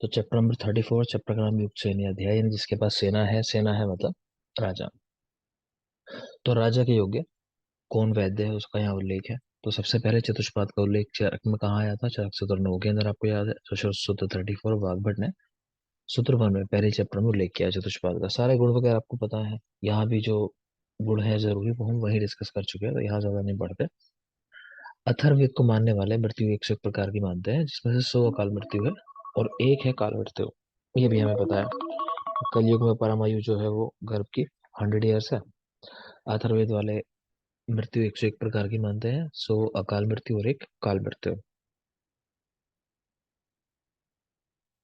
तो chapter number 34, chapter का नाम युक्त सैन्य अध्याय, यानी जिसके पास सेना है। सेना है मतलब राजा। तो राजा के योग्य कौन वैद्य है उसका यहाँ उल्लेख है। तो सबसे पहले चतुष्पाद का उल्लेख चरक में कहाँ आया था? चरक सूत्र 9 के अंदर, आपको याद है। तो सूत्र 34 वाग्भट ने सूत्र 1 में पहले चैप्टर में उल्लेख किया है चतुष्पाद का। सारे गुण वगैरह आपको पता है। यहाँ भी जो गुण है जरूरी वो हम वही डिस्कस कर चुके हैं, तो यहाँ ज्यादा नहीं बढ़ते। अथर्ववेद को मानने वाले मृत्यु 101 प्रकार की मानते हैं, जिसमें से 100 अकाल मृत्यु है और एक है काल मृत्यु। ये भी हमें पता है। कलयुग में परमायु जो है वो गर्भ की 100 ईयर्स है। अथर्ववेद वाले मृत्यु 101 प्रकार की मानते हैं, 100 अकाल मृत्यु और एक काल मृत्यु।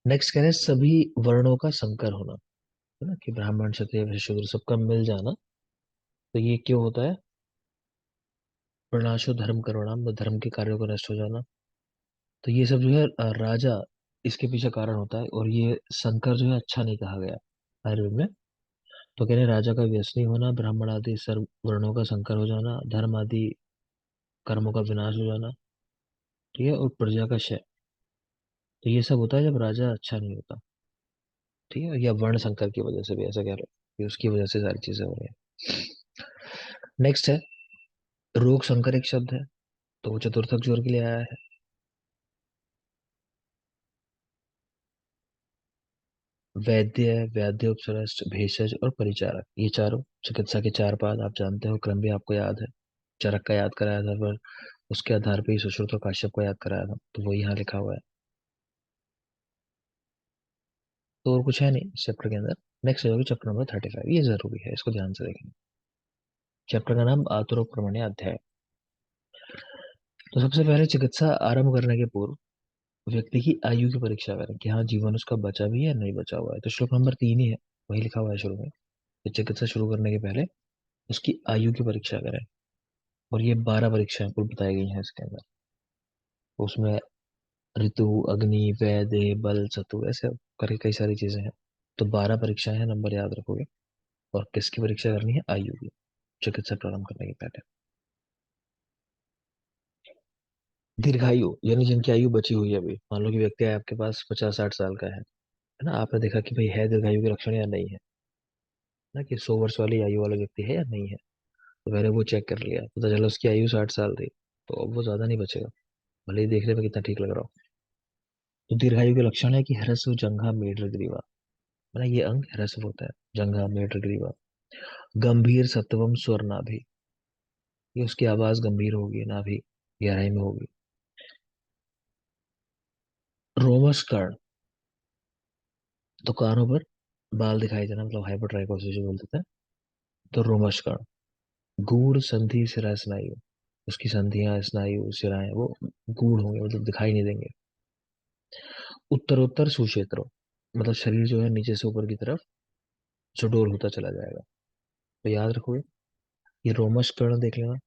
नेक्स्ट कह रहे हैं सभी वर्णों का संकर होना, है ना, कि ब्राह्मण क्षत्रिय वैश्य शूद्र सबका मिल जाना। तो ये क्यों होता है? प्रणाशो धर्म करुणाम, धर्म के कार्यों को नष्ट हो जाना। तो ये सब जो है राजा इसके पीछे कारण होता है। और ये संकर जो है अच्छा नहीं कहा गया आयुर्वेद में। तो कह रहे हैं राजा का व्यसनी होना, ब्राह्मण आदि सर्व वर्णों का संकर हो जाना, धर्म आदि कर्मों का विनाश हो जाना, ठीक है, और प्रजा का क्षय। तो ये सब होता है जब राजा अच्छा नहीं होता, ठीक है, या वर्ण संकर की वजह से भी ऐसा कह लो कि उसकी वजह से सारी चीजें हो रही है। नेक्स्ट है रोग संकर, एक शब्द है, तो वो चतुर्थक जोर के लिए आया है। वैद्य, व्याध्य, उपसर्ग, भेषज और परिचारक, ये चारों चिकित्सा के चार पाद आप जानते हो। क्रम भी आपको याद है। चरक का याद कराया था, पर उसके आधार पे ही सुश्रुत और काश्यप को याद कराया था, तो वो यहाँ लिखा हुआ है। तो और कुछ है नहीं इस चैप्टर के अंदर। नेक्स्ट होगी चैप्टर नंबर 35, ये जरूरी है, इसको ध्यान से देखें। चैप्टर का नाम आतुर प्रमण्य अध्याय। तो सबसे पहले चिकित्सा आरंभ करने के पूर्व व्यक्ति की आयु की परीक्षा करें कि हाँ जीवन उसका बचा भी है नहीं बचा हुआ है। तो श्लोक नंबर 3 ही है, वही लिखा हुआ है शुरू में कि चिकित्सा शुरू करने के पहले उसकी आयु की परीक्षा करें। और ये 12 परीक्षाएं कुल बताई गई हैं इसके अंदर। तो उसमें ऋतु, अग्नि, वैद्य, बल, चतु, ऐसे करके कई सारी चीजें हैं। तो 12 परीक्षाएं हैं, नंबर याद रखोगे। और किसकी परीक्षा करनी है? आयु की, चिकित्सा प्रारंभ करने के पहले। दीर्घायु यानी जिनकी आयु बची हुई है अभी। मान लो कि व्यक्ति है आपके पास 50-60 साल का है ना, आपने देखा कि भाई है दीर्घायु के लक्षण या नहीं है, ना कि 100 वर्ष वाली आयु वाला व्यक्ति है या नहीं है। तो मैंने वो चेक कर लिया, पता चला उसकी आयु 60 साल थी, तो अब वो ज्यादा नहीं बचेगा, भले ही देखने में कितना ठीक लग रहा हो। तो दीर्घायु के लक्षण है कि ह्रस्व, जंघा, मेढ, ग्रीवा, मतलब ये अंग ह्रस्व होता है, जंघा, मेढ, ग्रीवा। गंभीर, सत्वम, स्वर, नाभि, ये उसकी आवाज गंभीर होगी, नाभि गहराई में होगी। रोमस कर्ण, तो कानों पर बाल दिखाई देना, मतलब हाइपोट्राइकोसिस जो बोलते हैं। तो रोमस कर्ण। गूढ़, संधि, सिरा, स्नायु, उसकी संधियां, स्नायु, सिराएं वो गूढ़ होंगे, मतलब दिखाई नहीं देंगे। उत्तरोत्तर सुक्षेत्र, मतलब शरीर जो है नीचे से ऊपर की तरफ सुडौल होता चला जाएगा। तो याद रखोगे, ये रोमश कर्ण देख लेना,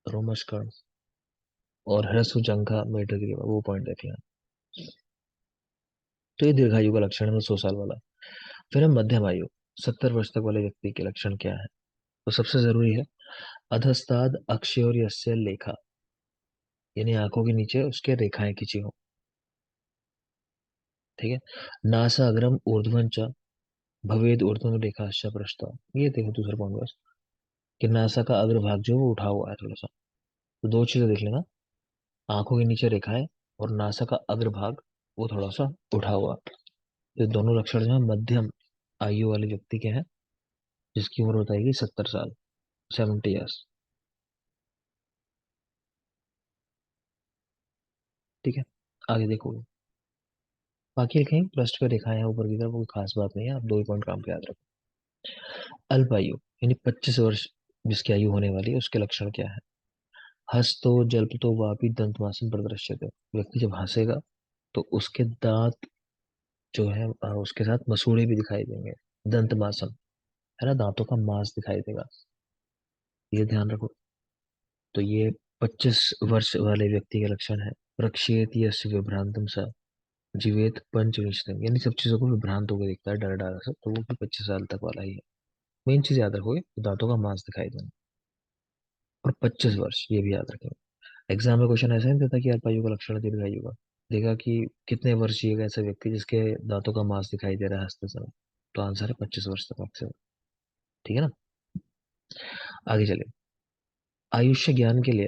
रोमश कर्ण। और ह्रस्व, जंघा, मेढक, वो पॉइंट देख लेना। तो ये दीर्घायु का लक्षण है, 100 साल वाला। फिर है मध्यम आयु, 70 वर्ष तक वाले व्यक्ति के लक्षण क्या है? तो सबसे जरूरी है अधस्ताद अक्षय यस्य लेखा, यानी आंखों के नीचे उसके रेखाएं खींची हो, ठीक है। नासा अग्रम ऊर्ध्वन च भवेद ऊर्ध्वन रेखा पृष्ठा, ये देखो दूसरा पॉइंट बस, कि नासा का अग्रभाग जो है वो उठा हुआ है थोड़ा सा। तो दो चीजें देख लेना, आंखों के नीचे रेखाएं और नासा का अग्रभाग वो थोड़ा सा उठा हुआ। ये दोनों लक्षण जो है मध्यम आयु वाले व्यक्ति के हैं, जिसकी उम्र बताएगी 70 साल, 70 ईयर्स, ठीक है। आगे देखो, बाकी लिखेंगे पृष्ठ पे रेखाएं हैं ऊपर की तरफ, कोई खास बात नहीं है, आप दो ही पॉइंट काम पे याद रखो। अल्पायु यानी 25 वर्ष जिसकी आयु होने वाली है, उसके लक्षण क्या है? हस्तो जल्पतो वापी दंतमासन प्रदर्श्यते, व्यक्ति जब हंसेगा तो उसके दांत जो है उसके साथ मसूड़े भी दिखाई देंगे। दंतमासन है ना, दांतों का मांस दिखाई देगा, ये ध्यान रखो। तो ये 25 वर्ष वाले व्यक्ति के लक्षण है। प्रक्षेत यस्य विभ्रांतम सा जीवेत पंचविंशतिम, यानी सब चीजों को विभ्रांत होकर देखता है, डर डर सब, तो वो भी 25 साल तक वाला ही है। मेन चीज याद रखोगे, दांतों का मांस दिखाई देना और 25 वर्ष, ये भी याद रखेंगे। एग्जाम में क्वेश्चन ऐसा नहीं देता कि अल्पायु का लक्षण दीर्घायु का, देखा कि कितने वर्ष जिएगा ऐसा व्यक्ति जिसके दांतों का मांस दिखाई दे रहा है हंसते समय। तो आंसर है 25 वर्ष तक मैक्सिमम। ठीक है ना। आगे चलिए। आयुष्य ज्ञान के लिए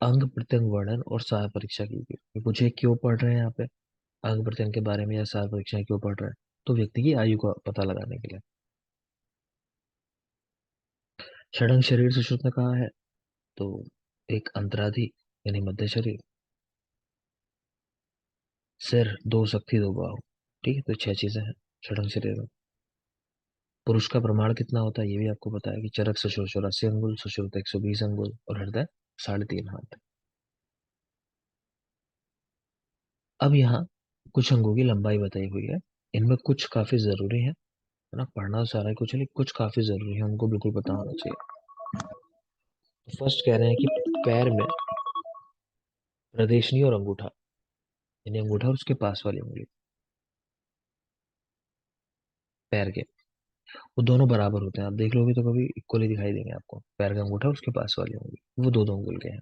अंग प्रत्यंग वर्णन और सार परीक्षा कीजिए। ये पूछे क्यों पढ़ रहे हैं यहाँ पे अंग प्रत्यंग के बारे में या सार परीक्षा क्यों पढ़ रहे हैं? तो व्यक्ति की आयु का पता लगाने के लिए। षडंग शरीर सुश्रुत ने कहा है। तो एक अंतराधि यानी मध्य शरीर, सिर, दो शक्ति, दो बाहु। ठीक है, तो 6 चीजें हैं षडंग शरीर में। पुरुष का प्रमाण कितना होता है ये भी आपको पता है कि चरक सुषुम्ना 84 अंगुल, सुषुम्ना 120 अंगुल और हृदय 3.5 हाथ। अब यहाँ कुछ अंगों की लंबाई बताई हुई है। इनमें कुछ काफी जरूरी है ना, पढ़ना तो सारा ही कुछ है लेकिन कुछ काफी जरूरी है, उनको बिल्कुल पता होना चाहिए। तो फर्स्ट कह रहे हैं कि पैर में प्रदेशनी और अंगूठा, यानी अंगूठा और उसके पास वाली उंगली पैर के, वो दोनों बराबर होते हैं। आप देख लोगे तो कभी इक्वली दिखाई देंगे आपको, पैर का अंगूठा और उसके पास वाली उंगली वो दो दो उंगल के हैं।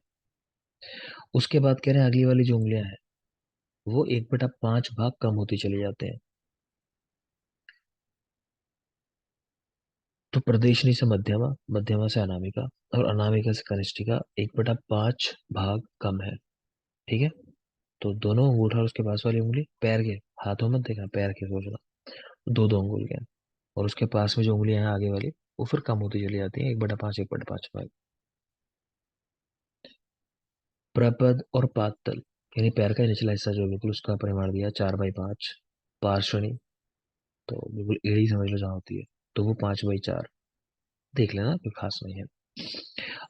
उसके बाद कह रहे हैं अगली वाली जो उंगलियां हैं वो 1/5 भाग कम होती चली जाते हैं। तो प्रदेशनी से मध्यमा, मध्यमा से अनामिका और अनामिका से कनिष्ठिका 1/5 भाग कम है। ठीक है। तो दोनों अंगूठा और उसके पास वाली उंगली पैर के, हाथों में देखना, पैर के सोचना, दो दो अंगुल के हैं। और उसके पास में जो उंगलियां हैं आगे वाली वो फिर कम होती चली जाती है, 1/5 1/5 भाग। प्रपद और पादतल, यानी पैर का निचला हिस्सा जो बिल्कुल, उसका परिमाण दिया 4/5। पार्श्वनी, तो बिल्कुल एड़ी समझ लो जहाँ होती है, तो वो 5/4। देख लेना, कोई खास नहीं है।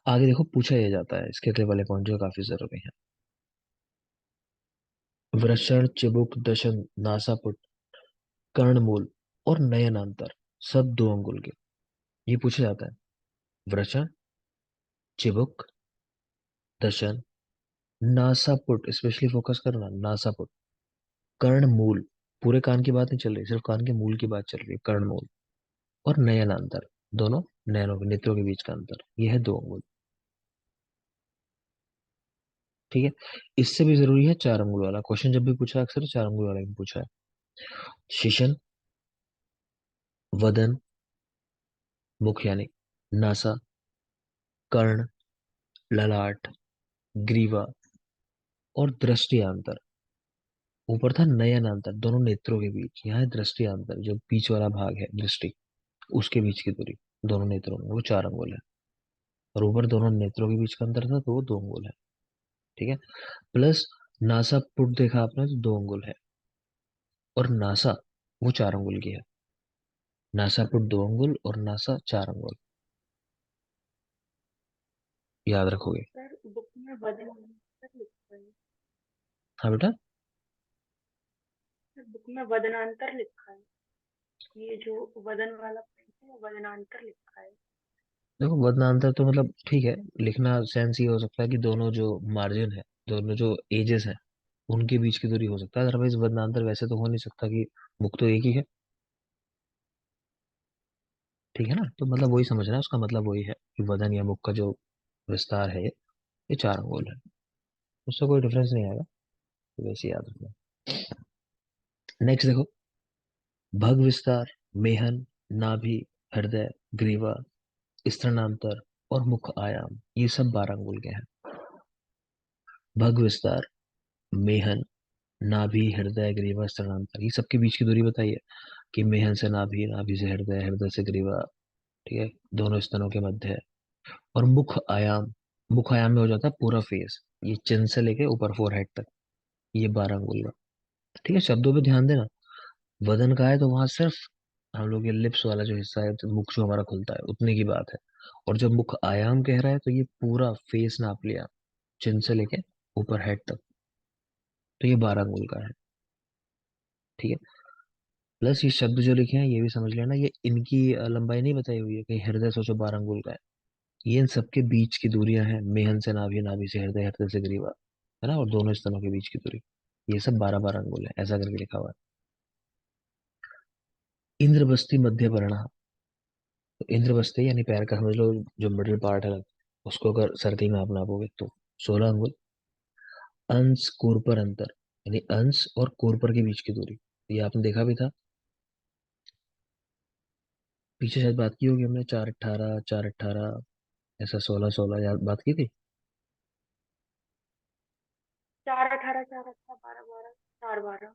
आगे देखो, पूछा यह जाता है इसके अगले वाले पॉइंट जो काफी जरूरी है। वृषण, चिबुक, दशन, नासापुट, कर्णमूल और नयनांतर सब 2 अंगुल के, ये पूछा जाता है। वृषण, चिबुक, दशन, नासापुट, स्पेशली फोकस करना नासापुट, कर्णमूल, पूरे कान की बात नहीं चल रही, सिर्फ कान के मूल की बात चल रही है, कर्णमूल, और नयनांतर, दोनों नयनों के, नेत्रों के बीच का अंतर, यह है 2 अंगुल। ठीक है। इससे भी जरूरी है 4 अंगुल वाला क्वेश्चन, जब भी पूछा है अक्सर 4 अंगुल वाला भी पूछा है। शिशन, वदन, मुख यानी नासा, कर्ण, ललाट, ग्रीवा और दृष्टि अंतर। ऊपर था नयन अंतर, दोनों नेत्रों के बीच, यहाँ है दृष्टि अंतर, जो बीच वाला भाग है दृष्टि, उसके बीच की दूरी दोनों नेत्रों में, वो 4 अंगुल है। और ऊपर दोनों नेत्रों के बीच का अंतर था तो वो 2 अंगुल है। ठीक है। प्लस नासा पुट देखा आपने तो 2 अंगुल है, और नासा वो 4 अंगुल की है। नासा पुट 2 अंगुल और नासा 4 अंगुल, याद रखोगे। सर बुक में वदनांतर लिखा है। हाँ बेटा। सर बुक में वदनांतर लिखा है। ये जो वदन वाला पॉइंट है वो वदनांतर लिखा है। देखो वदनांतर तो मतलब ठीक है, लिखना सेंस ये हो सकता है कि दोनों जो मार्जिन है, दोनों जो एजेस हैं उनके बीच की दूरी हो सकता है, अदरवाइज वदनांतर वैसे तो हो नहीं सकता कि मुख तो एक ही है। ठीक है ना, तो मतलब वही समझना है, उसका मतलब वही है कि वदन या मुख का जो विस्तार है ये 4 अंगुल है। उससे कोई डिफरेंस नहीं आएगा, तो वैसे याद रखना। नेक्स्ट देखो, भग विस्तार, मेहन, नाभि, हृदय, ग्रीवा, स्तनांतर और मुख आयाम, ये सब 12 अंगुल के हैं। भग विस्तार, मेहन, नाभि, हृदय, ग्रीवा, स्तनांतर, ये सबके बीच की दूरी बताइए कि मेहन से नाभि, नाभि से हृदय, हृदय से ग्रीवा। ठीक है, दोनों स्तनों के मध्य है। और मुख आयाम, मुख आयाम में हो जाता है पूरा फेस, ये चिन से लेके ऊपर फोरहेड तक, ये 12 अंगुल का। ठीक है, शब्दों पे ध्यान देना। वदन का है तो वहां सिर्फ हम लोग ये लिप्स वाला जो हिस्सा है, तो मुख जो हमारा खुलता है उतने की बात है। और जब मुख आयाम कह रहा है तो ये पूरा फेस नाप लिया, चिन से लेके ऊपर हेड तक, तो ये 12 अंगुल का है। ठीक है। प्लस ये शब्द जो लिखे हैं ये भी समझ लेना, ये इनकी लंबाई नहीं बताई हुई है कि हृदय सोचो 12 अंगुल का है। ये इन सबके बीच की दूरियां हैं, मेहन से नाभि, नाभि से हृदय, हृदय से ग्रीवा, है ना, और दोनों स्तनों के बीच की दूरी, ये सब 12 12 अंगुल है, ऐसा करके लिखा हुआ है। इंद्रबस्ती मध्य वर्णा, तो इंद्रबस्ती यानी पैर का समझ लो, जो मिडिल पार्ट है, उसको अगर सर्कल में आप नापोगे तो 16 अंगुल। अंश, कूर पर अंतर, यानी अंश और कोर पर के बीच की दूरी, ये आपने देखा भी था। पीछे शायद बात की होगी हमने, 4 18 4 18, ऐसा 16 16 याद बात की थी। 4 18 4 18 12 12 4 12।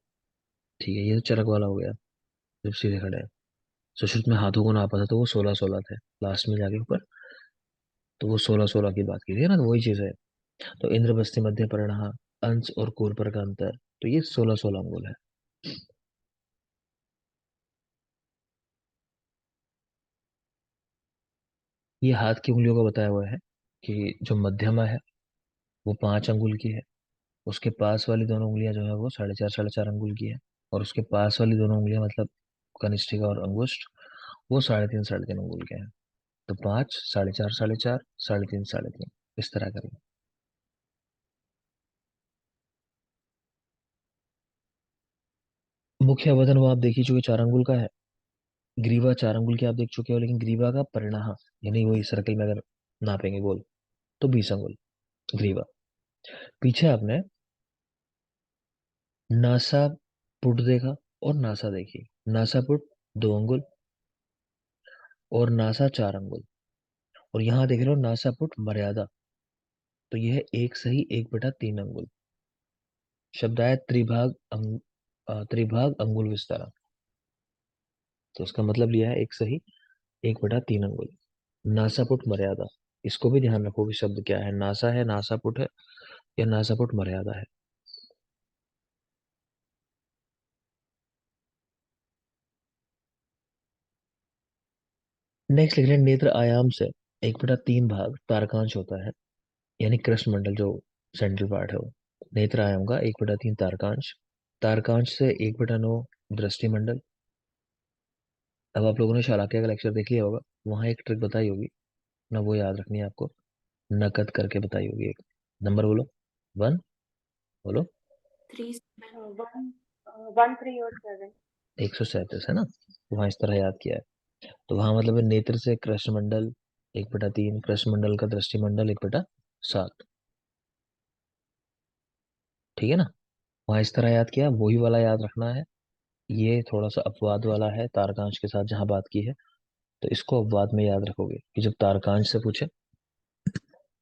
ठीक है, ये तो चरक वाला हो गया जब सीधे खड़े हैं। सुश्रुत में हाथों को नापा था तो वो 16 16 थे, लास्ट में जाके ऊपर तो वो 16 16 की बात की थी ना, तो वही चीज है। तो इंद्रबस्ती मध्य परिणः, अंश और कोर पर का अंतर, तो ये 16 16 अंगुल है। ये हाथ की उंगलियों का बताया हुआ है कि जो मध्यमा है वो 5 अंगुल की है, उसके पास वाली दोनों उंगलियां जो है वो 4.5 4.5 अंगुल की है, और उसके पास वाली दोनों उंगलियां मतलब कनिष्ठिका और अंगुष्ठ वो 3.5 3.5 अंगुल के हैं। तो 5 4.5 4.5 3.5 3.5 इस तरह करें। मुख्य अवयवन वो आप देख ही चुके 4 अंगुल का है। ग्रीवा 4 अंगुल की आप देख चुके हो, लेकिन ग्रीवा का परिणाम यानी वही सर्कल में अगर नापेंगे गोल तो 20 अंगुल ग्रीवा। पीछे आपने नासा पुट देखा और नासा देखी। नासा पुट 2 अंगुल और नासा 4 अंगुल, और यहाँ देख रहे हो नासा पुट मर्यादा, तो यह है 1 सही 1/3 अंगुल। शब्द आया त्रिभाग अंगुल विस्तारा, तो उसका मतलब लिया है 1 सही 1/3 अंगुल। नासापुट मर्यादा, इसको भी ध्यान रखो कि शब्द क्या है, नासा है नासापुट है या नासापुट मर्यादा है। नेक्स्ट लिख रहे हैं नेत्र आयाम से 1/3 भाग तारकांश होता है, यानी कृष्ण मंडल जो सेंट्रल पार्ट है वो। नेत्र आयाम का 1/3 तारकांश, तारकांश से 1/9 दृष्टि मंडल। अब आप लोगों ने शालाक्य का लेक्चर देख लिया होगा, वहां एक ट्रिक बताई होगी ना, वो याद रखनी है आपको। नकद करके बताई होगी एक। नंबर बोलो, 1, बोलो। 1 1 3 और 7। 137 है ना, तो वहां इस तरह याद किया है। तो वहां मतलब है नेत्र से कृष्ण मंडल 1/3, कृष्ण मंडल का दृष्टि मंडल 1/7। ठीक है ना, वहां इस तरह याद किया, वही वाला याद रखना है। ये थोड़ा सा अपवाद वाला है तारकांश के साथ जहां बात की है, तो इसको अपवाद में याद रखोगे कि जब तारकांश से पूछे,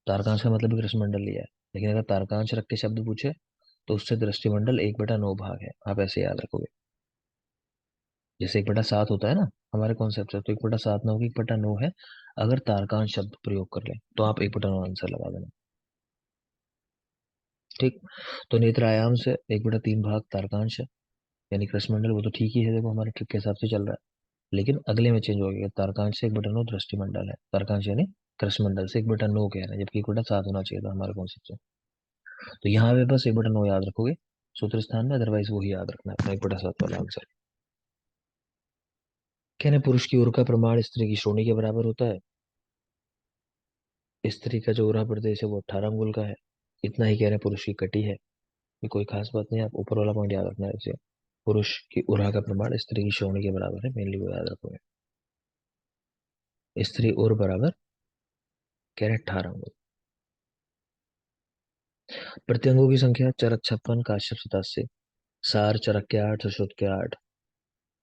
तारकांश का मतलब भी कृष्ण मंडल लिया है, लेकिन अगर तारकांश रख के शब्द पूछे तो उससे दृष्टिमंडल 1/9 भाग है, आप ऐसे याद रखोगे। जैसे 1/7 होता है ना हमारे कॉन्सेप्ट से, तो 1/7 ना होगी, 1/9 है। अगर तारकांश शब्द प्रयोग कर ले तो आप 1/9 आंसर लगा देना। ठीक, तो नेत्रायाम से 1/3 भाग तारकांश है, यानी कृष्णमंडल, वो तो ठीक ही है, देखो हमारे ट्रिक के हिसाब से चल रहा है। लेकिन अगले में चेंज हो गया, तारकांश से 1/9 दृष्टिमंडल है, तारकांश यानी कृष्णमंडल से 1/9 कह रहे हैं, जबकि 1/7 होना चाहिए था हमारे कॉन्सेप्ट से। तो यहाँ पे बस 1/9 याद रखोगे सूत्र स्थान में, अदरवाइज वही याद रखना है अपना 1/7 वाला आंसर। कहने पुरुष की उर का प्रमाण स्त्री की श्रोणि के बराबर होता है। स्त्री का जो उरा प्रदेश है वो 18 अंगुल का है। इतना ही कह रहे हैं, पुरुष की कटी है, ये कोई खास बात नहीं है, आप ऊपर वाला पॉइंट याद रखना है इसे। पुरुष की उरा का प्रमाण स्त्री की श्रोणि के बराबर है, मेनली वो याद रखोगे। स्त्री उर बराबर कह रहे हैं 18 अंगुल। प्रत्यंगों की संख्या चरक 56, काश्यप 87, सार चरक के 8, सुश्रुत के 8।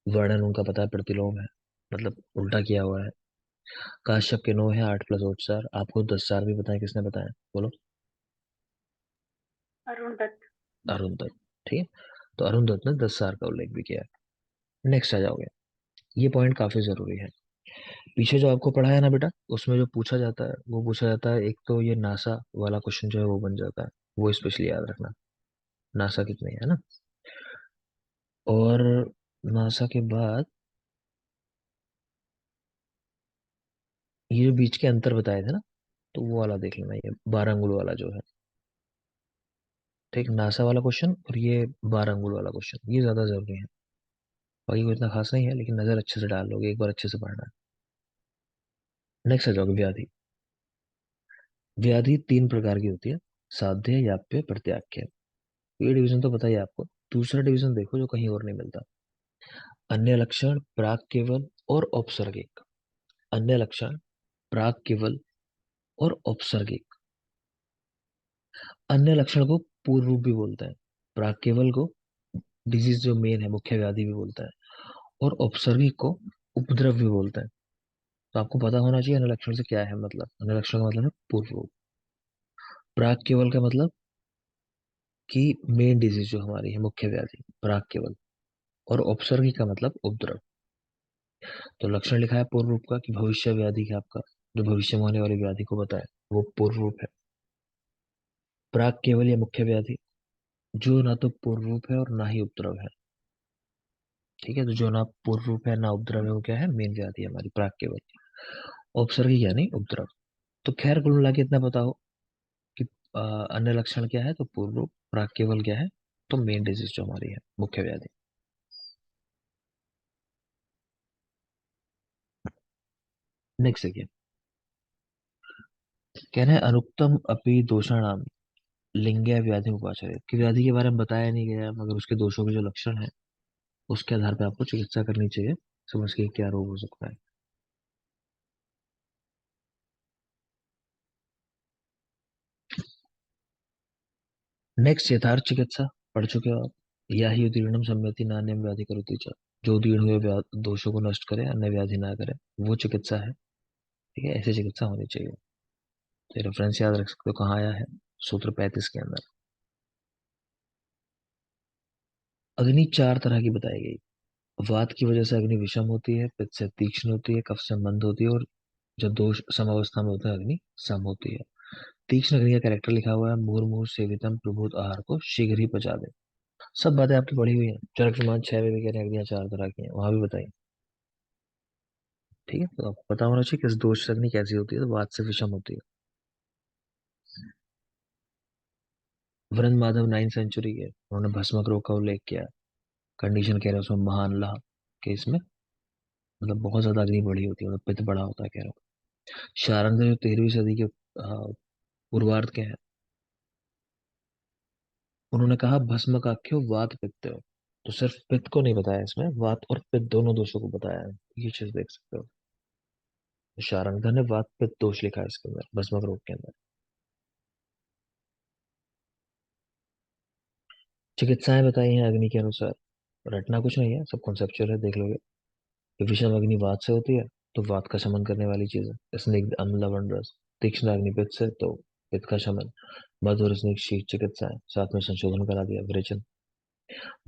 वर्णन उनका पता है, प्रतिलोम है, मतलब उल्टा किया हुआ है। काश्यप के 9 है, 8 + 8 4। आपको 10 4 भी बताया, किसने बताया बोलो? अरुण दत्त। अरुण दत्त। ठीक है, तो अरुण दत्त ने 10 4 का उल्लेख भी किया है। नेक्स्ट आ जाओगे, ये पॉइंट काफी जरूरी है। पीछे जो आपको पढ़ाया ना बेटा, उसमें जो पूछा जाता है वो पूछा जाता है, एक तो ये नासा वाला क्वेश्चन जो है वो बन जाता है, वो स्पेशली याद रखना, नासा कितनी है ना। और नासा के बाद ये जो बीच के अंतर बताए थे ना, तो वो वाला देख लेना, ये 12 अंगुल वाला जो है। ठीक, नासा वाला क्वेश्चन और ये 12 अंगुल वाला क्वेश्चन, ये ज्यादा जरूरी है। बाकी कोई इतना खास नहीं है, लेकिन नजर अच्छे से डाल लोगे एक बार, अच्छे से पढ़ना है। नेक्स्ट आ जाओगे, व्याधि। व्याधि 3 प्रकार की होती है, साध्य, याप्य, प्रत्याख्य। ये डिवीजन तो पता ही है आपको। दूसरा डिवीजन देखो जो कहीं और नहीं मिलता। अन्य लक्षण, प्राक केवल और औपसर्गिक। अन्य लक्षण, प्राक केवल और औपसर्गिक। अन्य लक्षण को पूर्व रूप भी बोलते हैं। प्राक केवल को डिजीज जो मेन है, मुख्य व्याधि भी बोलता है, और उपसर्गिक को उपद्रव भी बोलता है। तो आपको पता होना चाहिए अनुलक्षण से क्या है मतलब। अनुलक्षण का मतलब है पूर्व रूप। प्राक केवल का मतलब कि मेन डिजीज जो हमारी है, मुख्य व्याधि, प्राक केवल। और उपसर्गिक का मतलब उपद्रव। तो लक्षण लिखा है पूर्व रूप का कि भविष्य व्याधि है आपका, जो भविष्य में होने वाली व्याधि को बताए, वो पूर्व रूप है। प्राक केवल या मुख्य व्याधि, जो ना तो पूर्व रूप है और ना ही उपद्रव है। ठीक है, तो जो ना पूर्व रूप है ना उपद्रव है, वो क्या है, मेन व्याधि है हमारी, प्राक केवल। उपसर्गी यानी उपद्रव। तो खैर कुल मिला के इतना पता हो कि अन्य लक्षण क्या है, तो पूर्व रूप, प्राक केवल क्या है, तो मेन डिजीज जो हमारी है, मुख्य व्याधि। नेक्स्ट देखिए, कहना है अनुक्तम अपि दोषाणाम लिंग व्याधि उपाचार्य, कि व्याधि के बारे में बताया नहीं गया है, मगर उसके दोषों के जो लक्षण है उसके आधार पर आपको चिकित्सा करनी चाहिए, समझ के क्या रोग हो सकता है। नेक्स्ट, यथार्थ चिकित्सा पढ़ चुके हो आप। या ही उदीर्णम सम्यति नान्यम व्याधि करोति च, जो उदीर्ण हुए दोषों को नष्ट करे, अन्य व्याधि ना करे, वो चिकित्सा है। ठीक है, ऐसी चिकित्सा होनी चाहिए। तो रेफरेंस याद रख सकते हो, कहाँ आया है, सूत्र 35 के अंदर। अग्नि चार तरह की बताई गई। वात की वजह से अग्नि विषम होती है, पित्त से तीक्ष्ण होती है, कफ से मंद होती है, और जब दोष समावस्था में होता है अग्नि सम होती है। तीक्ष्ण अग्नि का कैरेक्टर लिखा हुआ है, मुहुर्मुहु सेवितम प्रभुत आहार को शीघ्र ही पचा दे। सब बातें आपकी पढ़ी हुई हैं, चरक प्रमाण 6 में भी कह रहे हैं अग्नियां चार तरह की हैं, वहां भी बताइए। ठीक है, तो आपको पता होना चाहिए कि इस दोष से अग्नि कैसी होती है, तो वात से विषम होती है। वृंद माधव 9th सेंचुरी के, उन्होंने भस्मक रोग का उल्लेख किया। कंडीशन कह रहे हैं उसमें महान लाह के, इसमें मतलब बहुत ज्यादा अग्नि बढ़ी होती है, मतलब पित्त बड़ा होता है कह रहा हूँ। शारंग जो 13वीं सदी के पूर्वार्ध के हैं, उन्होंने कहा भस्म काख्यो वात पित्त। तो सिर्फ पित्त को नहीं बताया इसमें, वात और पित्त दोनों दोषों को बताया है, ये चीज देख सकते हो। शारंगधर ने वात पित्त दोष लिखा है इसके अंदर, भस्मक रोग के अंदर। चिकित्साएं बताई हैं अग्नि के अनुसार, रटना कुछ नहीं है, सब कॉन्सेप्चुअल है, देख लोगे। कि विषम अग्नि वात से होती है, तो वात का शमन करने वाली चीज है स्निग्ध अम्ल लवण रस। तीक्ष्ण अग्नि पित्त से, तो पित्त का शमन। मधुर और स्निग्ध शीत चिकित्सा है, साथ में संशोधन करा दिया, विरेचन।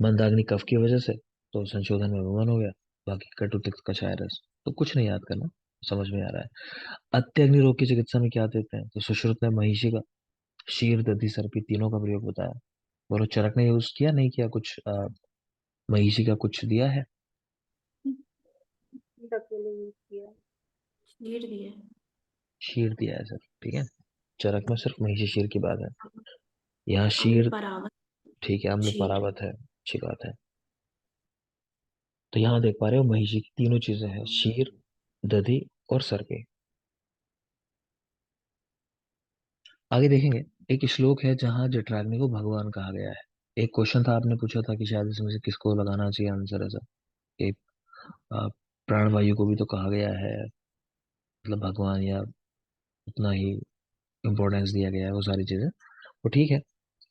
मंदाग्नि कफ की वजह से, तो संशोधन में वमन हो गया। बाकी कटु तिक्त कषाय रस। तो कुछ नहीं याद करना, समझ में आ रहा है। अत्यग्नि रोग की चिकित्सा में क्या देते हैं, तो सुश्रुत ने महिषी का, शीर दधि सर्पी तीनों का प्रयोग बताया। बोलो चरक ने यूज किया नहीं किया कुछ, महिषी का कुछ दिया है। अकेले यूज किया। शीर दिए। शीर दिया है सर, ठीक है। चरक में सिर्फ महिषी शीर की बात है, यहाँ अम्ल शीर। परावत ठीक है, अम्ल शीर। परावत है, अच्छी बात है। तो यहाँ देख पा रहे हो महिषी की तीनों चीजें हैं, शीर, दधि और सर्पे। आगे देखेंगे, एक श्लोक है जहाँ जठराग्नि को भगवान कहा गया है। एक क्वेश्चन था, आपने पूछा था कि शायद इसमें से किसको लगाना चाहिए आंसर, ऐसा कि अ, प्राणवायु को भी तो कहा गया है, मतलब भगवान, या उतना ही इम्पोर्टेंस दिया गया है, वो सारी चीजें वो ठीक है।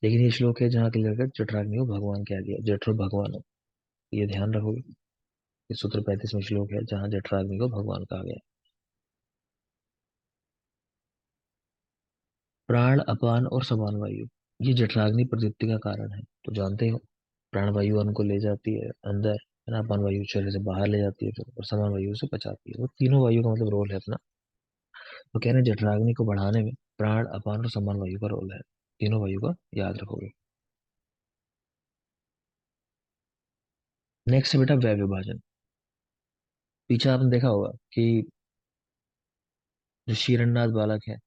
लेकिन ये श्लोक है जहाँ क्लियर कट जठराग्नि को भगवान कहा गया, जठर भगवान हो, ये ध्यान रखोगे। ये सूत्र 35 में श्लोक है जहाँ जठराग्नि को भगवान कहा गया। प्राण अपान और समान वायु, ये जठराग्नि प्रदीप्ति का कारण है, तो जानते हो। प्राण वायु अन्न को ले जाती है अंदर, है ना, अपान वायु शरीर से बाहर ले जाती है फिर, और समान वायु से पचाती है। वो तीनों वायु का मतलब रोल है अपना। तो कह रहे हैं जठराग्नि को बढ़ाने में प्राण अपान और समान वायु का रोल है, तीनों वायु का याद रखोगे। नेक्स्ट है बेटा व्यय विभाजन। पीछे आपने देखा होगा कि जो शीरनाथ बालक है,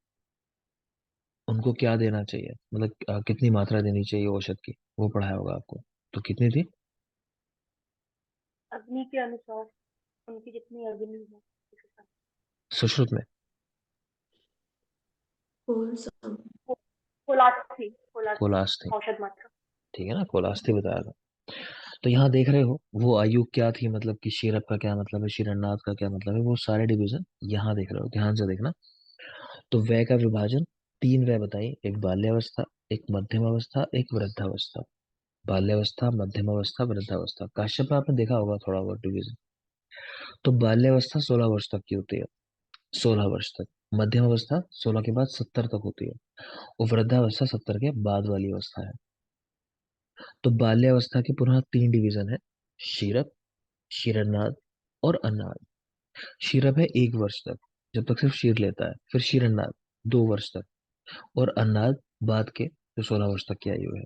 उनको क्या देना चाहिए, मतलब कितनी मात्रा देनी चाहिए औषध की, वो पढ़ाया होगा आपको। तो कितनी थी। अग्नि के अनुसार, उनकी जितनी अग्नि है उस हिसाब सुश्रुत में कौन सा? से। कोलास्थी, कोलास्थी कोलास थी, औषध मात्रा। ठीक है ना, कोलास थी बताया था। तो यहाँ देख रहे हो वो आयु क्या थी, मतलब कि शीरप का क्या मतलब है, शीरनाथ का क्या मतलब है, वो सारे डिवीजन यहाँ देख रहे हो, ध्यान से देखना। तो व्यय का विभाजन, तीन व्यय बताइए, एक बाल्यावस्था, एक मध्यम अवस्था, एक वृद्धावस्था। बाल्यावस्था, मध्यमावस्था, वृद्धावस्था। काश्यप में आपने देखा होगा थोड़ा बहुत डिवीजन। तो बाल्यावस्था 16 वर्ष तक की होती है, 16 वर्ष तक। मध्यम अवस्था 16 के बाद 70 तक होती है, और वृद्धावस्था 70 के बाद वाली अवस्था है। तो बाल्यावस्था के पुनः 3 डिवीजन है: शीरप, शीरनाद और अन्नाद। शीरप है 1 वर्ष तक, जब तक सिर्फ शीर लेता है। फिर शीरनाद 2 वर्ष तक, और अन्नाद बाद के जो 16 वर्ष तक की आयु है।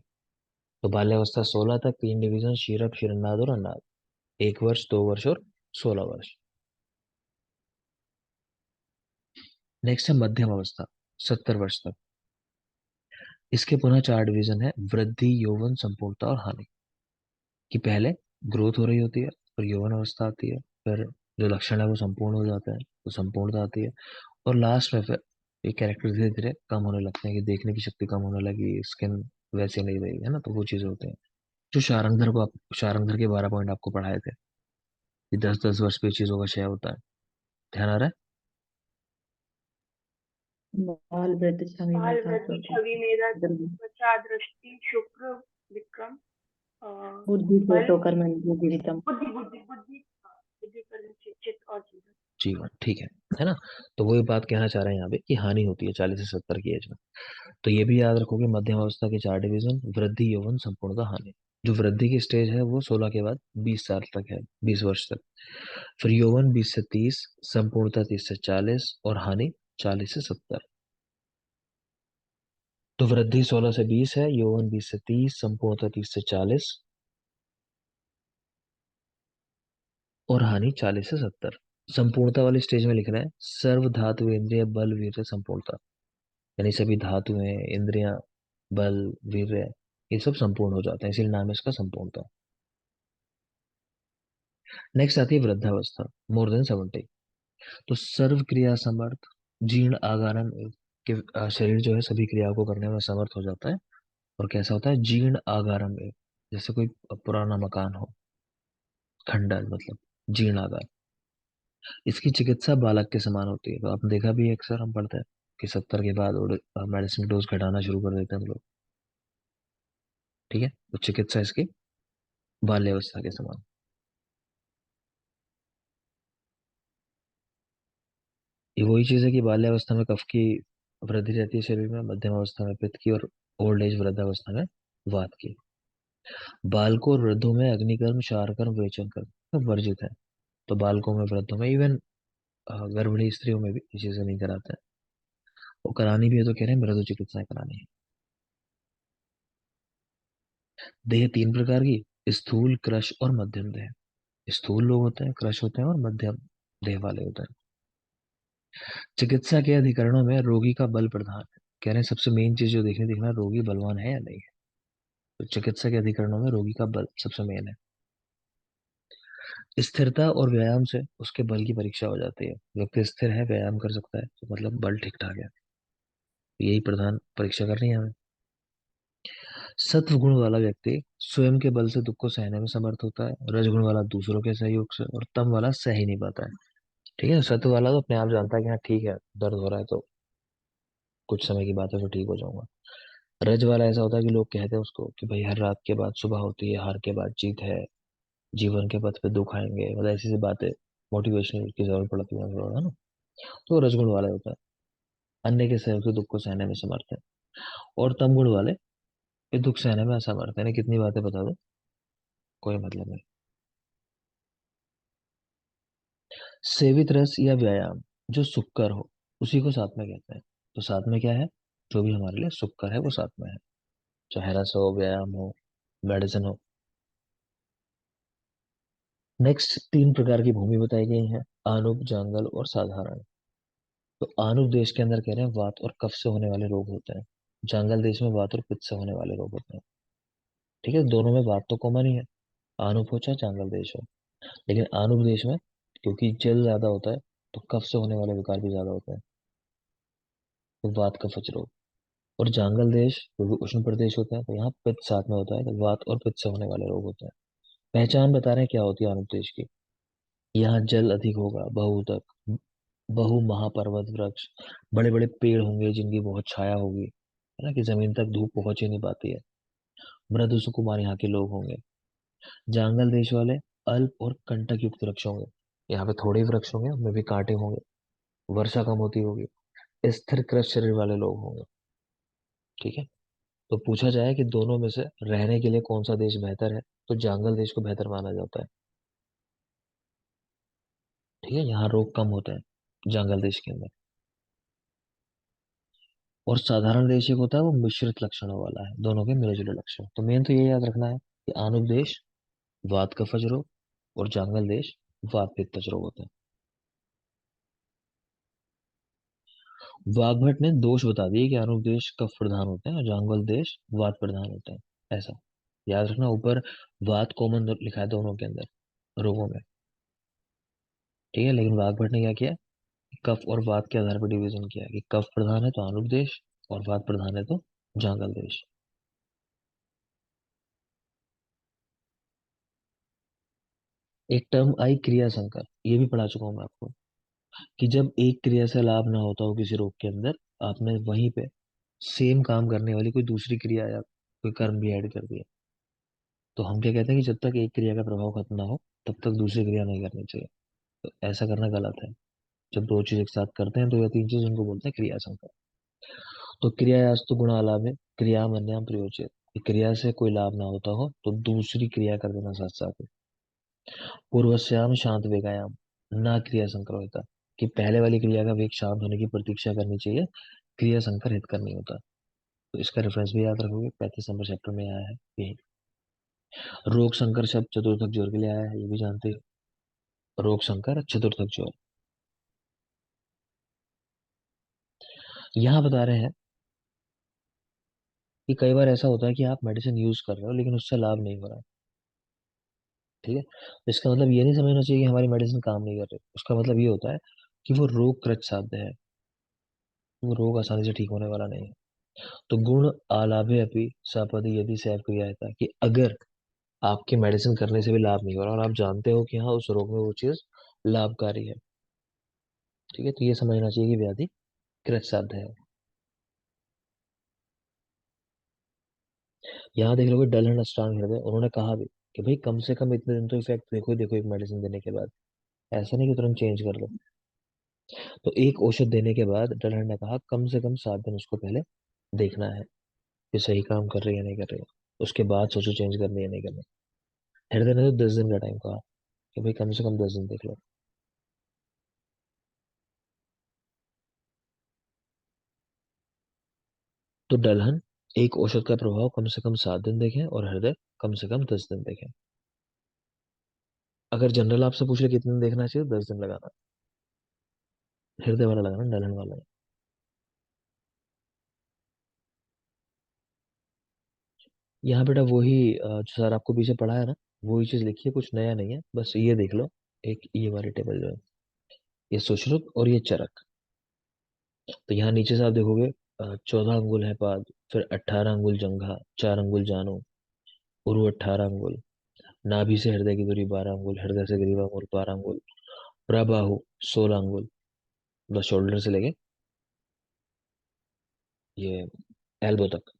तो बाल्यावस्था 16 तक, 3 डिवीजन: शीरप, शीरनाद और अन्नाद। 1 वर्ष, 2 वर्ष और 16 वर्ष। नेक्स्ट है मध्यम अवस्था, 70 वर्ष तक। इसके पुनः 4 डिवीजन है: वृद्धि, यौवन, संपूर्णता और हानि। कि पहले ग्रोथ हो रही होती है, फिर यौवन अवस्था आती है, फिर जो लक्षण है वो संपूर्ण हो जाता है, तो संपूर्णता आती है, और लास्ट में फिर ये कैरेक्टर धीरे धीरे कम होने लगते हैं, कि देखने की शक्ति कम होने लगी, स्किन वैसे नहीं रही है ना, तो वो चीजें होती हैं। जो शारंगधर को शारंगधर के 12 पॉइंट आपको पढ़ाए थे कि 10-10 वर्ष पे चीजों का क्षय होता है, ध्यान आ रहा है? बाल वृद्ध छवि में बाल था वृद्धि प्रभु। छवि मेरा दुर्गा। त्वचा दृष्टि शुक्र विक्रम अ, बुद्धि बल टोकर मन जीवितम। बुद्धि बुद्धि बुद्धि बुद्धि पर चित और जीवन। जीवन, ठीक है ना? तो वही बात कहना चाह रहे हैं यहाँ पे कि हानि होती है 40 से 70 की एज में। तो ये भी याद रखोगे, मध्यम अवस्था के 4 डिवीजन: वृद्धि, यौवन, संपूर्णता, हानि। जो वृद्धि की स्टेज है वो 16 के बाद 20 साल तक है, 20 वर्ष तक। फिर यौवन 20 से 30, संपूर्णता 30 से 40 और हानि 40 से 70। तो वृद्धि 16 से 20 है, यौवन 20 से 30, संपूर्णता 30 से 40 और हानि 40 से 70। संपूर्णता वाली स्टेज में लिख रहे हैं सर्व धातु इंद्रिय बल वीर्य संपूर्णता, यानी सभी धातुएं, इंद्रियां, बल, वीर्य, ये सब संपूर्ण हो जाते हैं, इसीलिए नाम है इसका संपूर्णता। नेक्स्ट आती है वृद्धावस्था, मोर देन 70। तो सर्व क्रिया समर्थ, जीर्ण आगारम के शरीर जो है सभी क्रियाओं को करने में समर्थ हो जाता है। और कैसा होता है? जीर्ण आगारम में, जैसे कोई पुराना मकान हो, खंडर मतलब जीर्ण आगार। इसकी चिकित्सा बालक के समान होती है। तो आपने देखा भी है, अक्सर हम पढ़ते हैं कि 70 के बाद मेडिसिन डोज घटाना शुरू कर देते हैं हम लोग। ठीक है, तो चिकित्सा इसकी बाल्यावस्था के समान। ये वही चीज है कि बाल्यावस्था में कफ की वृद्धि रहती है शरीर में, मध्यम अवस्था में पित्त की, और ओल्ड एज वृद्धावस्था में वात की। बालकों और वृद्धों में अग्निकर्म, क्षारकर्म, विरेचन कर्म वर्जित है। तो बालकों में, वृद्धों में, इवन गर्भिणी स्त्रियों में भी ये चीजें नहीं कराते हैं। वो करानी भी है तो कह रहे हैं मृदु चिकित्साएं करानी है। देह 3 प्रकार की: स्थूल, कृश और मध्यम देह। स्थूल लोग होते हैं, कृश होते हैं, और मध्यम देह वाले होते हैं। चिकित्सा के अधिकरणों में रोगी का बल प्रधान है। कह रहे हैं सबसे मेन चीज जो देखना, रोगी बलवान है या नहीं है। तो चिकित्सा के अधिकरणों में रोगी का बल सबसे मेन है। स्थिरता और व्यायाम से उसके बल की परीक्षा हो जाती है। व्यक्ति स्थिर है, व्यायाम कर सकता है, तो मतलब बल ठीक ठाक है। यही प्रधान परीक्षा करनी है हमें। सत्व गुण वाला व्यक्ति स्वयं के बल से दुख को सहने में समर्थ होता है, रजगुण वाला दूसरों के सहयोग से, और तम वाला सह ही नहीं पाता है। ठीक है, सत्व वाला तो अपने आप जानता है कि हाँ ठीक है, दर्द हो रहा है तो कुछ समय की बात है, तो ठीक हो जाऊंगा। रज वाला ऐसा होता है कि लोग कहते हैं उसको कि भाई हर रात के बाद सुबह होती है, हार के बाद जीत है, जीवन के पथ पे दुख आएंगे, मतलब ऐसी सी बातें, मोटिवेशनल की जरूरत पड़ती है ना। तो रजगुण वाले होता है, अन्य के सहयोग से दुख को सहने में समर्थ है। और तम गुण वाले ये दुख सहने में असमर्थ है। कितनी बातें बता दो, कोई मतलब नहीं। सेवित रस या व्यायाम जो सुक्कर हो, उसी को साथ में कहते हैं। तो साथ में क्या है? जो भी हमारे लिए सुक्कर है वो साथ में है, चाहे रस हो, व्यायाम हो, मेडिसिन हो। नेक्स्ट 3 प्रकार की भूमि बताई गई है: आनुप, जांगल और साधारण। तो आनुप देश के अंदर कह रहे हैं वात और कफ से होने वाले रोग होते हैं। जांगल देश में वात और पित्त से होने वाले रोग होते हैं। ठीक है, दोनों में वात तो कॉमन ही है, आनुप हो चाहे जांगल देश हो। लेकिन आनुप देश में क्योंकि जल ज्यादा होता है, तो कफ से होने वाले विकार भी ज्यादा होते हैं, तो वात कफ रोग। और जांगल देश क्योंकि उष्ण प्रदेश होता है, तो यहाँ पित्त साथ में होता है, तो वात और पित्त से होने वाले रोग होते हैं। पहचान बता रहे हैं क्या होती है आनुप देश की: यहाँ जल अधिक होगा, बहुतक, बहु महापर्वत वृक्ष, बड़े बड़े पेड़ होंगे जिनकी बहुत छाया होगी, है ना, कि जमीन तक धूप पहुंच ही नहीं पाती है। मृदु सुकुमार यहाँ के लोग होंगे। जंगल देश वाले अल्प और कंटक युक्त वृक्ष होंगे। यहाँ पे थोड़े ही वृक्ष होंगे, उनमें भी कांटे होंगे, वर्षा कम होती होगी। स्थिर कृष शरीर वाले लोग होंगे। ठीक है। तो पूछा जाए कि दोनों में से रहने के लिए कौन सा देश बेहतर है, तो जंगल देश को बेहतर माना जाता है। ठीक है, यहाँ रोग कम होते हैं जंगल देश के अंदर। और साधारण देश एक होता है वो मिश्रित लक्षणों वाला है, दोनों के मिले जुले लक्षण। तो मेन तो ये याद रखना है कि आनुक देश वात कफज रोग और जंगल देश वात पित्तज रोग होते हैं। वाग्भट ने दोष बता दिए कि आनुक देश कफ प्रधान होते हैं और जंगल देश वात प्रधान होते हैं, ऐसा याद रखना। ऊपर वात कॉमन लिखा है दोनों के अंदर रोगों में। ठीक है, लेकिन वाग्भट ने क्या किया, कफ और वात के आधार पर डिवीजन किया कि कफ प्रधान है तो आनुक देश और वात प्रधान है तो जंगल देश। एक टर्म आई क्रिया संकर, ये भी पढ़ा चुका हूं मैं आपको, कि जब एक क्रिया से लाभ ना होता हो किसी रोग के अंदर, आपने वहीं पे सेम काम करने वाली कोई दूसरी क्रिया या कोई कर्म भी ऐड कर दिया, तो हम क्या कहते हैं कि जब तक एक क्रिया का प्रभाव खत्म ना हो तब तक दूसरी क्रिया नहीं करनी चाहिए। तो ऐसा करना गलत है। जब दो चीज एक साथ करते हैं, दो या तीन चीज, उनको बोलते हैं क्रिया संकर। तो क्रियायास्तु गुण आलाभे क्रिया मन्याम प्रयोज्य, क्रिया से कोई लाभ ना होता हो तो दूसरी क्रिया कर देना साथ साथ में। पूर्वस्याम शांत वेगायाम ना क्रिया संकर होता, कि पहले वाली क्रिया का वेग शांत होने की प्रतीक्षा करनी चाहिए, क्रिया संकर हित करनी होता। तो इसका रेफरेंस भी याद रखोगे, 35 नंबर चैप्टर में आया है यही। रोग संकर शब्द चतुर्थक जोर के लिए आया है, ये भी जानते हो। रोग संकर चतुर्थक जोर। यहाँ बता रहे हैं कि कई बार ऐसा होता है कि आप मेडिसिन यूज कर रहे हो लेकिन उससे लाभ नहीं हो रहा है। ठीक है, तो इसका मतलब ये नहीं समझना चाहिए कि हमारी मेडिसिन काम नहीं कर रही। उसका मतलब ये होता है कि वो रोग कृत साध्य है, वो रोग आसानी से ठीक होने वाला नहीं है। तो गुण आलाभे अपनी सपदि यदि सैव क्रिया है कि अगर आपकी मेडिसिन करने से भी लाभ नहीं हो रहा और आप जानते हो कि हाँ उस रोग में वो चीज लाभकारी है, ठीक है, तो ये समझना चाहिए कि व्याधि कृत साध्य है। यहाँ देख लोगे डल एंड अष्टांग हृदय, उन्होंने कहा भी कि भाई कम से कम इतने दिन तो इफेक्ट देखो ही देखो एक मेडिसिन देने के बाद, ऐसा नहीं कि तुरंत चेंज कर लो। तो एक औषध देने के बाद डलहन ने कहा कम से कम 7 दिन उसको पहले देखना है कि सही काम कर रही है नहीं कर रही है, उसके बाद सोचो चेंज करनी है नहीं करनी। हृदय ने तो 10 दिन का टाइम कहा कि भाई कम से कम 10 दिन देख लो। तो दलहन एक औषध का प्रभाव कम से कम 7 दिन देखें और हृदय कम से कम 10 दिन देखें। अगर जनरल आपसे पूछ ले कितने दिन देखना चाहिए, 10 दिन लगाना। हृदय वाला लगाना, दलहन वाला नहीं। यहाँ बेटा वही जो सर आपको पीछे पढ़ा है ना, वही चीज लिखी है, कुछ नया नहीं है, बस ये देख लो। एक ये वाली टेबल जो है, ये सुश्रुत और ये चरक। तो यहाँ नीचे से आप देखोगे 14 अंगुल है पाद, फिर 18 अंगुल जंघा, 4 अंगुल जानो, उरु 18 अंगुल, नाभि से हृदय की दूरी 12 अंगुल, हृदय से ग्रीवा अंगुल 12 अंगुल, प्रबाहु 16 अंगुल, बस शोल्डर से लेके ये एल्बो तक।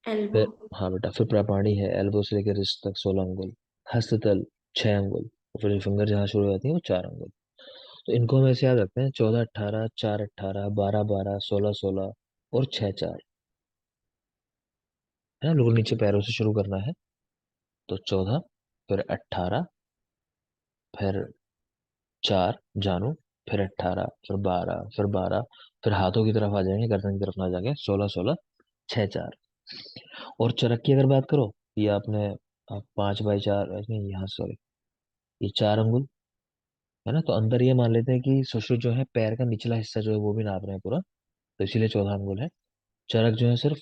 एल्बो। फिर हाँ बेटा, फिर प्रपाणी है एल्बो से लेकर रिस्ट तक 16 अंगुल, हस्ततल 6 अंगुल, और फिर फिंगर जहाँ शुरू हो जाती है वो 4 अंगुल। तो इनको हम ऐसे याद रखते हैं 14 18, 4 18, 12 12, 16 16 और 6 4, है ना। लोग नीचे पैरों से शुरू करना है, तो 14, फिर 18, फिर 4 जानू, फिर 18, फिर 12, फिर 12, फिर हाथों की तरफ आ जाएंगे, गर्दन की तरफ ना जाएंगे, 16 16, 6 4। और चरक की अगर बात करो, ये आपने 5 बाई 4 नहीं, यहाँ सॉरी, ये 4 अंगुल है ना। तो अंदर ये मान लेते हैं कि सुश्रुत जो है पैर का निचला हिस्सा जो है वो भी नाप रहे हैं पूरा, तो इसीलिए 14 अंगुल है। चरक जो है सिर्फ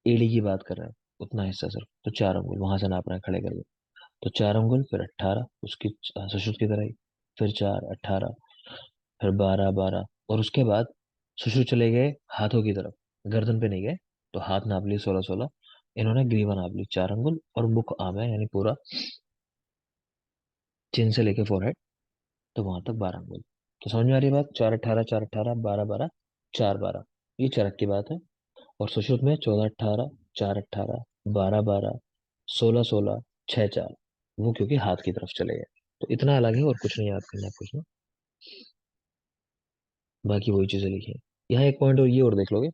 एड़ी की बात कर रहे हैं, उतना हिस्सा सिर्फ, तो 4 अंगुल वहां से नाप रहे हैं खड़े करके। तो 4 अंगुल, फिर 18 उसकी सुश्रुत की तरह ही, फिर 4 18, फिर 12 12, और उसके बाद सुश्रुत चले गए हाथों की तरफ, गर्दन पे नहीं गए। तो हाथ नाप लिए 16 16, इन्होंने ग्रीवा नाप ली 4 अंगुल, और मुख आम है यानी पूरा चिन से लेके फोरहेड, तो वहां तक 12 अंगुल। तो समझ में आ रही है बात, 4 18, 4 18, 12 12, 4 12, ये चरक की बात है। और सुश्रुत में 14 18, 4 18, 12 12, 16 16 6 4, वो क्योंकि हाथ की तरफ चले गए। तो इतना अलग है और कुछ नहीं याद करना कुछ ना, बाकी वही चीजें लिखी है। यहाँ एक पॉइंट और ये और देख लोगे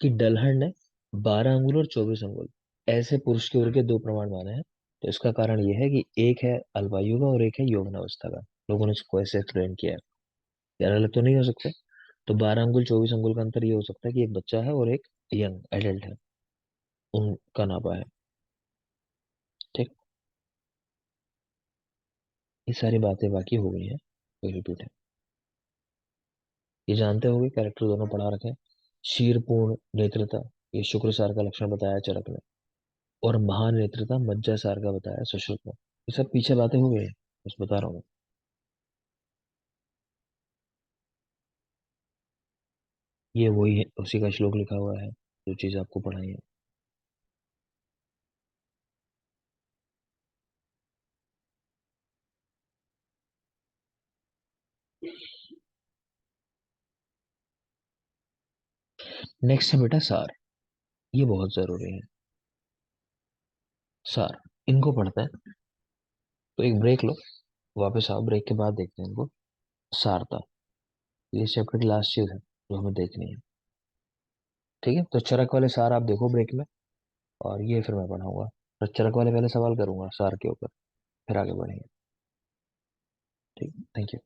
कि डलहन ने 12 अंगुल और 24 अंगुल ऐसे पुरुष के उर के दो प्रमाण माने हैं। तो इसका कारण ये है कि एक है अल्पायु का और एक है यौवनावस्था का। लोगों ने इसको ऐसे एक्सप्लेन किया है। यार अलग तो नहीं हो सकते। तो 12 अंगुल 24 अंगुल का अंतर ये हो सकता है कि एक बच्चा है और एक यंग एडल्ट है, उनका नापा है। ठीक। ये सारी बातें बाकी हो गई हैं, कोई रिपीट है। ये जानते होगे कैरेक्टर दोनों पढ़ा रखे हैं। शीरपूर्ण नेत्रता, ये शुक्रसार का लक्षण बताया चरक ने। और महान नेत्रता मज्जासार का बताया सुश्रुत ने। ये सब पीछे बातें हो गई हैं, बस बता रहा हूँ। ये वही है, उसी का श्लोक लिखा हुआ है जो चीज आपको पढ़ाई है। नेक्स्ट है बेटा सार। ये बहुत जरूरी है। सार, इनको पढ़ते हैं। तो एक ब्रेक लो, वापस आओ, ब्रेक के बाद देखते हैं इनको। सारता, ये चैप्टर की लास्ट चीज है जो हमें देखनी है। ठीक है, तो चरक वाले सार आप देखो ब्रेक में, और ये फिर मैं पढ़ाऊंगा। तो चरक वाले पहले सवाल करूंगा सार के ऊपर, फिर आगे बढ़ेंगे। ठीक, थैंक यू।